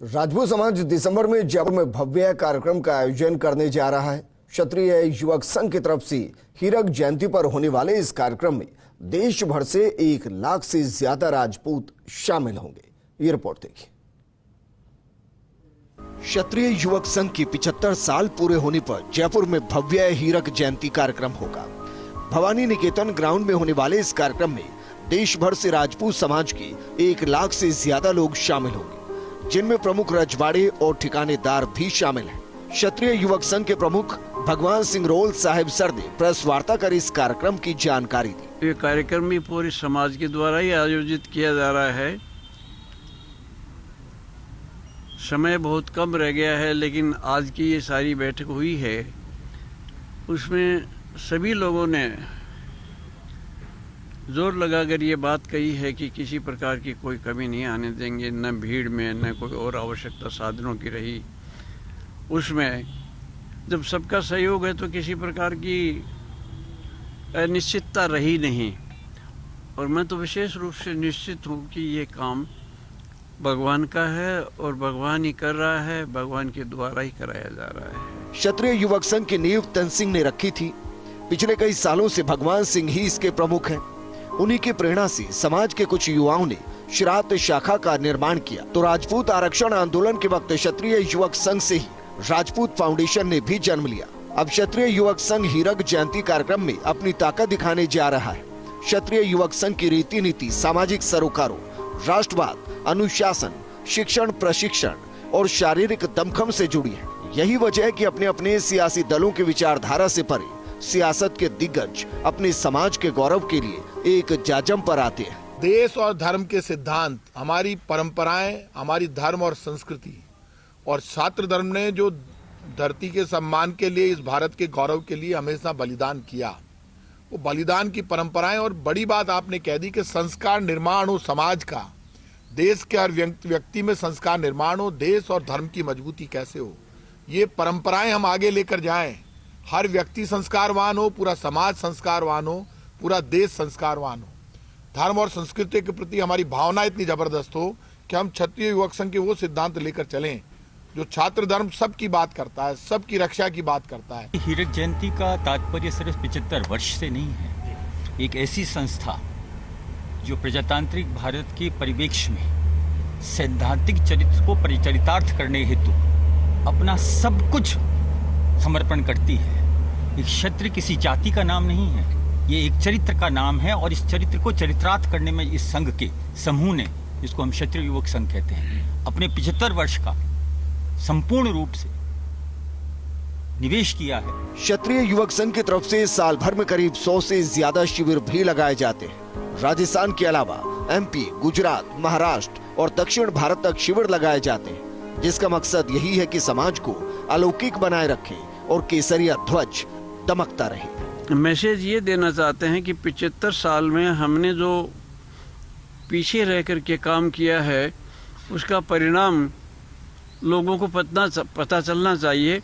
राजपूत समाज दिसंबर में जयपुर में भव्य कार्यक्रम का आयोजन करने जा रहा है। क्षत्रिय युवक संघ की तरफ से हीरक जयंती पर होने वाले इस कार्यक्रम में देश भर से 1 लाख से ज्यादा राजपूत शामिल होंगे। ये रिपोर्ट देखिए। क्षत्रिय युवक संघ की 75 साल पूरे होने पर जयपुर में भव्य हीरक जयंती कार्यक्रम होगा। भवानी निकेतन ग्राउंड में होने वाले इस कार्यक्रम में देश भर से राजपूत समाज के 1 लाख से ज्यादा लोग शामिल होंगे, जिनमें प्रमुख रजवाड़े और ठिकानेदार भी शामिल हैं। क्षत्रिय युवक संघ के प्रमुख भगवान सिंह रोल साहिब सर ने प्रेस वार्ता कर इस कार्यक्रम की जानकारी दी। ये कार्यक्रम भी पूरे समाज के द्वारा ही आयोजित किया जा रहा है। समय बहुत कम रह गया है, लेकिन आज की ये सारी बैठक हुई है, उसमें सभी लोगों ने जोर लगाकर ये बात कही है कि किसी प्रकार की कोई कमी नहीं आने देंगे, न भीड़ में न कोई और आवश्यकता साधनों की रही। उसमें जब सबका सहयोग है तो किसी प्रकार की अनिश्चितता रही नहीं, और मैं तो विशेष रूप से निश्चित हूँ कि ये काम भगवान का है और भगवान ही कर रहा है, भगवान के द्वारा ही कराया जा रहा है। क्षत्रिय युवक संघ की नींव तन सिंह ने रखी थी। पिछले कई सालों से भगवान सिंह ही इसके प्रमुख हैं। उन्हीं की प्रेरणा से समाज के कुछ युवाओं ने श्राद्ध शाखा का निर्माण किया, तो राजपूत आरक्षण आंदोलन के वक्त क्षत्रिय युवक संघ से ही राजपूत फाउंडेशन ने भी जन्म लिया। अब क्षत्रिय युवक संघ हीरक जयंती कार्यक्रम में अपनी ताकत दिखाने जा रहा है। क्षत्रिय युवक संघ की रीति नीति सामाजिक सरोकारों, राष्ट्रवाद, अनुशासन, शिक्षण, प्रशिक्षण और शारीरिक दमखम से जुड़ी है। यही वजह है कि अपने अपने सियासी दलों की विचारधारा से परे सियासत के दिग्गज अपने समाज के गौरव के लिए एक जाजम पर आते हैं। देश और धर्म के सिद्धांत, हमारी परंपराएं, हमारी धर्म और संस्कृति और छात्र धर्म ने जो धरती के सम्मान के लिए, इस भारत के गौरव के लिए हमेशा बलिदान किया, वो बलिदान की परंपराएं। और बड़ी बात आपने कह दी कि संस्कार निर्माण हो समाज का, देश के हर व्यक्ति में संस्कार निर्माण हो, देश और धर्म की मजबूती कैसे हो, ये परंपराएं हम आगे लेकर जाएं। हर व्यक्ति संस्कारवान हो, पूरा समाज संस्कारवान हो, पूरा देश संस्कारवान हो। धर्म और संस्कृति के प्रति हमारी भावना इतनी जबरदस्त हो कि हम क्षत्रिय युवक संघ के वो सिद्धांत लेकर चलें जो छात्र धर्म सबकी बात करता है, सबकी रक्षा की बात करता है। हीरक जयंती का तात्पर्य सिर्फ 75 वर्ष से नहीं है। एक ऐसी संस्था जो प्रजातांत्रिक भारत के परिवेश में सैद्धांतिक चरित्र को परिचरितार्थ करने हेतु अपना सब कुछ समर्पण करती है। एक क्षत्रिय किसी जाति का नाम नहीं है, ये एक चरित्र का नाम है, और इस चरित्र को चरित्रार्थ करने में इस संघ के समूह ने, जिसको हम क्षत्रिय युवक संघ कहते हैं, अपने 75 वर्ष का संपूर्ण रूप से निवेश किया है। क्षत्रिय युवक संघ की तरफ से साल भर में करीब 100 से ज्यादा शिविर भी लगाए जाते हैं। राजस्थान के अलावा MP, गुजरात, महाराष्ट्र और दक्षिण भारत तक शिविर लगाए जाते हैं, जिसका मकसद यही है कि समाज को अलौकिक बनाए रखें और केसरिया ध्वज दमकता रहे। मैसेज ये देना चाहते हैं कि 75 साल में हमने जो पीछे रह कर के काम किया है, उसका परिणाम लोगों को पता चलना चाहिए।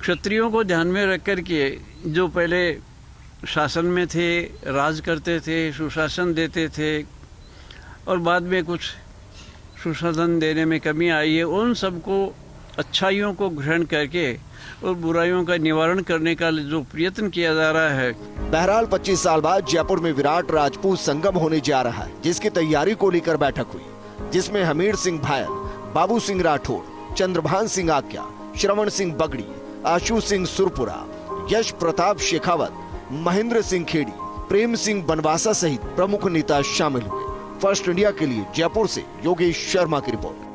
क्षत्रियों को ध्यान में रख कर के जो पहले शासन में थे, राज करते थे, सुशासन देते थे, और बाद में कुछ सुशासन देने में कमी आई है, उन सबको अच्छाइयों को ग्रहण करके और बुराइयों का निवारण करने का जो प्रयत्न किया जा रहा है। बहरहाल 25 साल बाद जयपुर में विराट राजपूत संगम होने जा रहा है, जिसकी तैयारी को लेकर बैठक हुई, जिसमें हमीर सिंह भायल, बाबू सिंह राठौर, चंद्रभान सिंह आक्या, श्रवण सिंह बगड़ी, आशु सिंह सुरपुरा, यश प्रताप शेखावत, महेंद्र सिंह खेड़ी, प्रेम सिंह बनवासा सहित प्रमुख नेता शामिल हुए। फर्स्ट इंडिया के लिए जयपुर से योगेश शर्मा की रिपोर्ट।